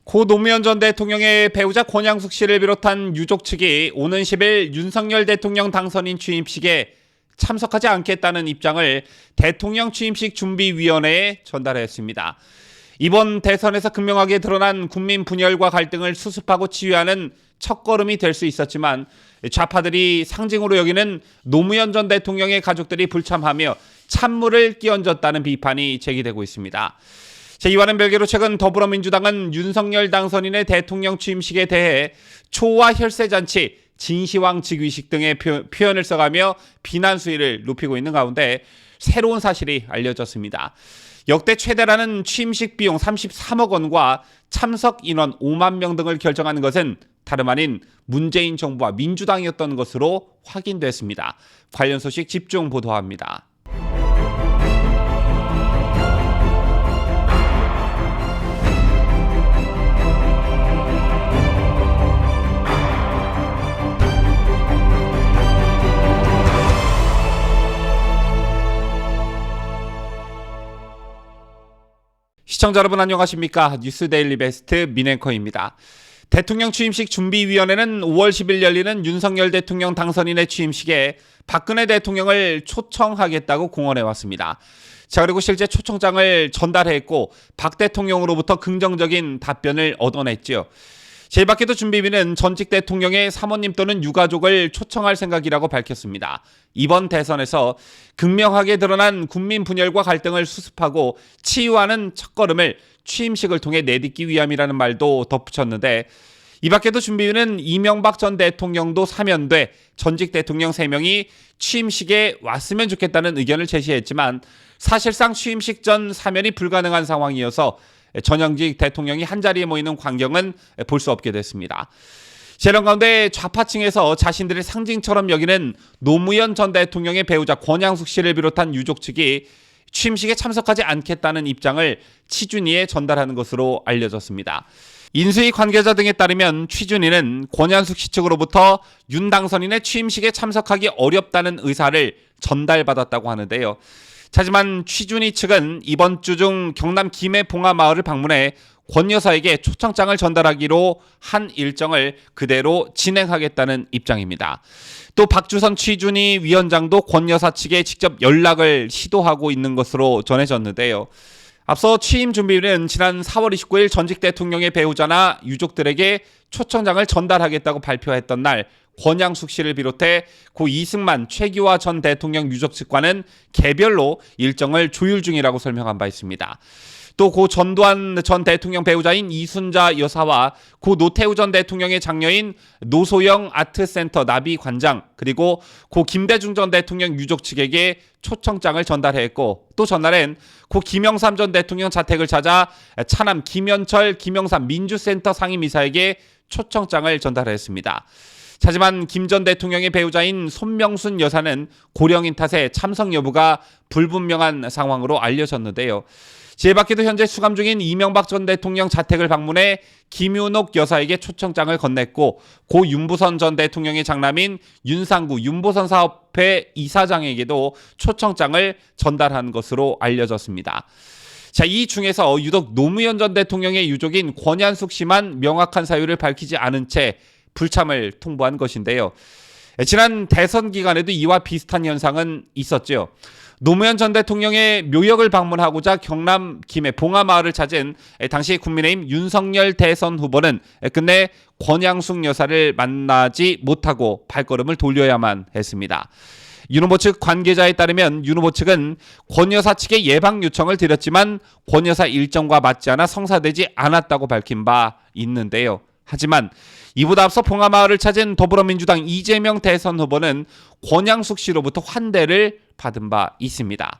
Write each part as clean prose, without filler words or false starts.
고 노무현 전 대통령의 배우자 권양숙 씨를 비롯한 유족 측이 오는 10일 윤석열 대통령 당선인 취임식에 참석하지 않겠다는 입장을 대통령 취임식 준비위원회에 전달했습니다. 이번 대선에서 극명하게 드러난 국민 분열과 갈등을 수습하고 치유하는 첫걸음이 될 수 있었지만 좌파들이 상징으로 여기는 노무현 전 대통령의 가족들이 불참하며 찬물을 끼얹었다는 비판이 제기되고 있습니다. 이와는 별개로 최근 더불어민주당은 윤석열 당선인의 대통령 취임식에 대해 초와 혈세잔치, 진시황 즉위식 등의 표현을 써가며 비난 수위를 높이고 있는 가운데 새로운 사실이 알려졌습니다. 역대 최대라는 취임식 비용 33억 원과 참석 인원 5만 명 등을 결정한 것은 다름 아닌 문재인 정부와 민주당이었던 것으로 확인됐습니다. 관련 소식 집중 보도합니다. 시청자 여러분 안녕하십니까? 뉴스데일리 베스트 민앵커입니다. 대통령 취임식 준비위원회는 5월 10일 열리는 윤석열 대통령 당선인의 취임식에 박근혜 대통령을 초청하겠다고 공언해왔습니다. 그리고 실제 초청장을 전달했고 박 대통령으로부터 긍정적인 답변을 얻어냈죠. 이 밖에도 준비위는 전직 대통령의 사모님 또는 유가족을 초청할 생각이라고 밝혔습니다. 이번 대선에서 극명하게 드러난 국민 분열과 갈등을 수습하고 치유하는 첫걸음을 취임식을 통해 내딛기 위함이라는 말도 덧붙였는데, 이 밖에도 준비위는 이명박 전 대통령도 사면돼 전직 대통령 3명이 취임식에 왔으면 좋겠다는 의견을 제시했지만 사실상 취임식 전 사면이 불가능한 상황이어서 전현직 대통령이 한자리에 모이는 광경은 볼 수 없게 됐습니다. 이런 가운데 좌파층에서 자신들의 상징처럼 여기는 노무현 전 대통령의 배우자 권양숙 씨를 비롯한 유족 측이 취임식에 참석하지 않겠다는 입장을 취준위에 전달하는 것으로 알려졌습니다. 인수위 관계자 등에 따르면 취준위는 권양숙 씨 측으로부터 윤 당선인의 취임식에 참석하기 어렵다는 의사를 전달받았다고 하는데요. 하지만 취준위 측은 이번 주 중 경남 김해 봉화마을을 방문해 권 여사에게 초청장을 전달하기로 한 일정을 그대로 진행하겠다는 입장입니다. 또 박주선 취준위 위원장도 권 여사 측에 직접 연락을 시도하고 있는 것으로 전해졌는데요. 앞서 취임준비위는 지난 4월 29일 전직 대통령의 배우자나 유족들에게 초청장을 전달하겠다고 발표했던 날 권양숙 씨를 비롯해 고 이승만, 최기화 전 대통령 유족 측과는 개별로 일정을 조율 중이라고 설명한 바 있습니다. 또 고 전두환 전 대통령 배우자인 이순자 여사와 고 노태우 전 대통령의 장녀인 노소영 아트센터 나비 관장, 그리고 고 김대중 전 대통령 유족 측에게 초청장을 전달했고, 또 전날엔 고 김영삼 전 대통령 자택을 찾아 차남 김현철 김영삼 민주센터 상임이사에게 초청장을 전달했습니다. 하지만 김 전 대통령의 배우자인 손명순 여사는 고령인 탓에 참석 여부가 불분명한 상황으로 알려졌는데요. 이 밖에도 현재 수감 중인 이명박 전 대통령 자택을 방문해 김윤옥 여사에게 초청장을 건넸고, 고 윤보선 전 대통령의 장남인 윤상구 윤보선 사업회 이사장에게도 초청장을 전달한 것으로 알려졌습니다. 이 중에서 유독 노무현 전 대통령의 유족인 권양숙 씨만 명확한 사유를 밝히지 않은 채 불참을 통보한 것인데요. 지난 대선 기간에도 이와 비슷한 현상은 있었죠. 노무현 전 대통령의 묘역을 방문하고자 경남 김해 봉화마을을 찾은 당시 국민의힘 윤석열 대선 후보는 끝내 권양숙 여사를 만나지 못하고 발걸음을 돌려야만 했습니다. 윤 후보 측 관계자에 따르면 윤 후보 측은 권 여사 측에 예방 요청을 드렸지만 권 여사 일정과 맞지 않아 성사되지 않았다고 밝힌 바 있는데요. 하지만 이보다 앞서 봉화마을을 찾은 더불어민주당 이재명 대선 후보는 권양숙 씨로부터 환대를 받은 바 있습니다.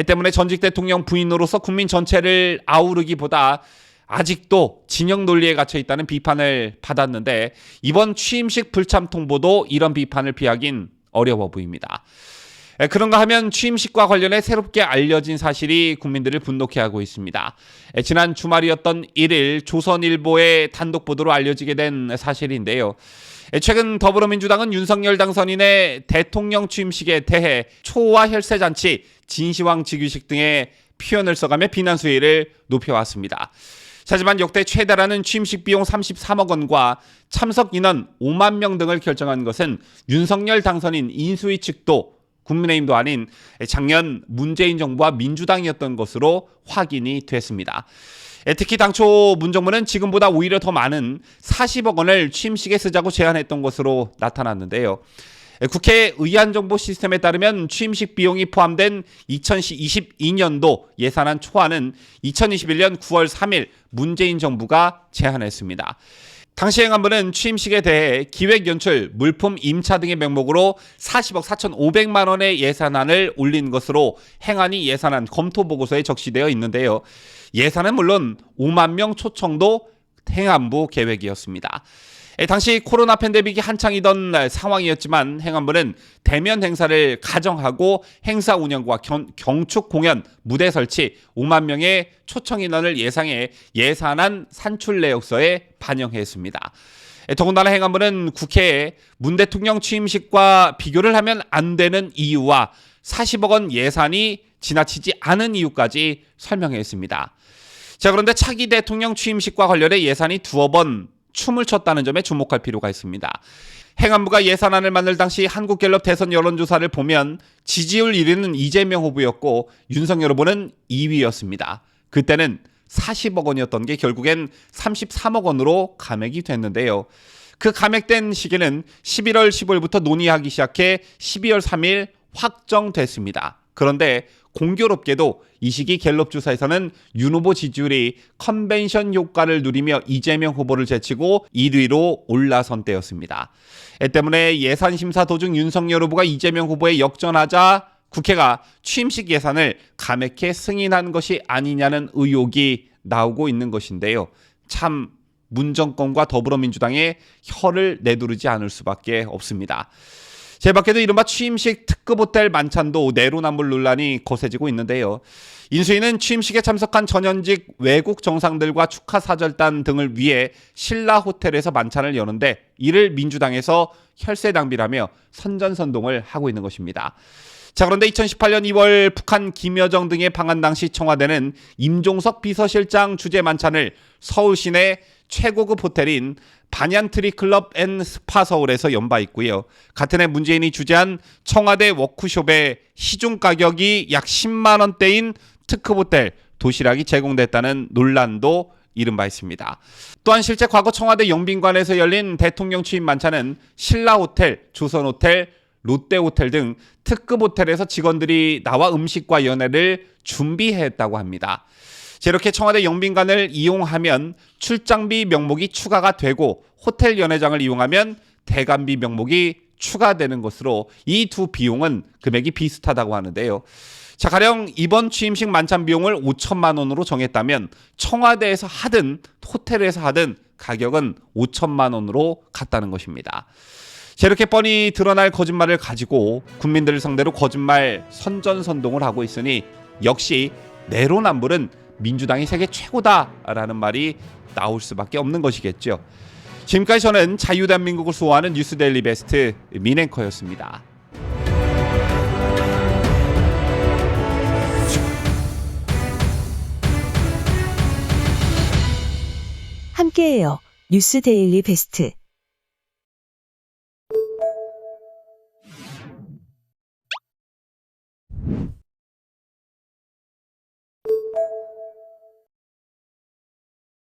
때문에 전직 대통령 부인으로서 국민 전체를 아우르기보다 아직도 진영 논리에 갇혀 있다는 비판을 받았는데, 이번 취임식 불참 통보도 이런 비판을 피하긴 어려워 보입니다. 그런가 하면 취임식과 관련해 새롭게 알려진 사실이 국민들을 분노케 하고 있습니다. 지난 주말이었던 1일 조선일보의 단독 보도로 알려지게 된 사실인데요. 최근 더불어민주당은 윤석열 당선인의 대통령 취임식에 대해 초와 혈세잔치, 진시황 즉위식 등의 표현을 써가며 비난 수위를 높여왔습니다. 하지만 역대 최다라는 취임식 비용 33억 원과 참석 인원 5만 명 등을 결정한 것은 윤석열 당선인 인수위 측도 국민의힘도 아닌 작년 문재인 정부와 민주당이었던 것으로 확인이 됐습니다. 특히 당초 문정부는 지금보다 오히려 더 많은 40억 원을 취임식에 쓰자고 제안했던 것으로 나타났는데요. 국회 의안정보 시스템에 따르면 취임식 비용이 포함된 2022년도 예산안 초안은 2021년 9월 3일 문재인 정부가 제안했습니다. 당시 행안부는 취임식에 대해 기획연출, 물품 임차 등의 명목으로 40억 4,500만 원의 예산안을 올린 것으로 행안위 예산안 검토 보고서에 적시되어 있는데요. 예산은 물론 5만 명 초청도 행안부 계획이었습니다. 당시 코로나 팬데믹이 한창이던 상황이었지만 행안부는 대면 행사를 가정하고 행사 운영과 경축 공연, 무대 설치 5만 명의 초청 인원을 예상해 예산안 산출 내역서에 반영했습니다. 더군다나 행안부는 국회에 문 대통령 취임식과 비교를 하면 안 되는 이유와 40억 원 예산이 지나치지 않은 이유까지 설명했습니다. 자, 그런데 차기 대통령 취임식과 관련해 예산이 두어 번 춤을 췄다는 점에 주목할 필요가 있습니다. 행안부가 예산안을 만들 당시 한국갤럽 대선 여론조사를 보면 지지율 1위는 이재명 후보였고 윤석열 후보는 2위였습니다. 그때는 40억 원이었던 게 결국엔 33억 원으로 감액이 됐는데요. 그 감액된 시기는 11월 15일부터 논의하기 시작해 12월 3일 확정됐습니다. 그런데 공교롭게도 이 시기 갤럽 조사에서는 윤 후보 지지율이 컨벤션 효과를 누리며 이재명 후보를 제치고 1위로 올라선 때였습니다. 이 때문에 예산 심사 도중 윤석열 후보가 이재명 후보에 역전하자 국회가 취임식 예산을 감액해 승인한 것이 아니냐는 의혹이 나오고 있는 것인데요. 참 문정권과 더불어민주당의 혀를 내두르지 않을 수밖에 없습니다. 제 밖에도 이른바 취임식 특급 호텔 만찬도 내로남불 논란이 거세지고 있는데요. 인수위는 취임식에 참석한 전현직 외국 정상들과 축하 사절단 등을 위해 신라 호텔에서 만찬을 여는데 이를 민주당에서 혈세 낭비라며 선전선동을 하고 있는 것입니다. 자, 그런데 2018년 2월 북한 김여정 등의 방한 당시 청와대는 임종석 비서실장 주재 만찬을 서울 시내 최고급 호텔인 반얀트리 클럽 앤 스파 서울에서 연바 있고요. 같은 해 문재인이 주재한 청와대 워크숍의 시중 가격이 약 10만 원대인 특급 호텔 도시락이 제공됐다는 논란도 이른 바 있습니다. 또한 실제 과거 청와대 영빈관에서 열린 대통령 취임 만찬은 신라호텔, 조선호텔, 롯데호텔 등 특급 호텔에서 직원들이 나와 음식과 연회를 준비했다고 합니다. 이렇게 청와대 영빈관을 이용하면 출장비 명목이 추가가 되고 호텔 연회장을 이용하면 대관비 명목이 추가되는 것으로 이 두 비용은 금액이 비슷하다고 하는데요. 자, 가령 이번 취임식 만찬 비용을 5천만 원으로 정했다면 청와대에서 하든 호텔에서 하든 가격은 5천만 원으로 같다는 것입니다. 이렇게 뻔히 드러날 거짓말을 가지고 국민들을 상대로 거짓말 선전선동을 하고 있으니 역시 내로남불은 민주당이 세계 최고다라는 말이 나올 수밖에 없는 것이겠죠. 지금까지 저는 자유대한민국을 수호하는 뉴스데일리 베스트 민앵커였습니다. 함께해요. 뉴스데일리 베스트.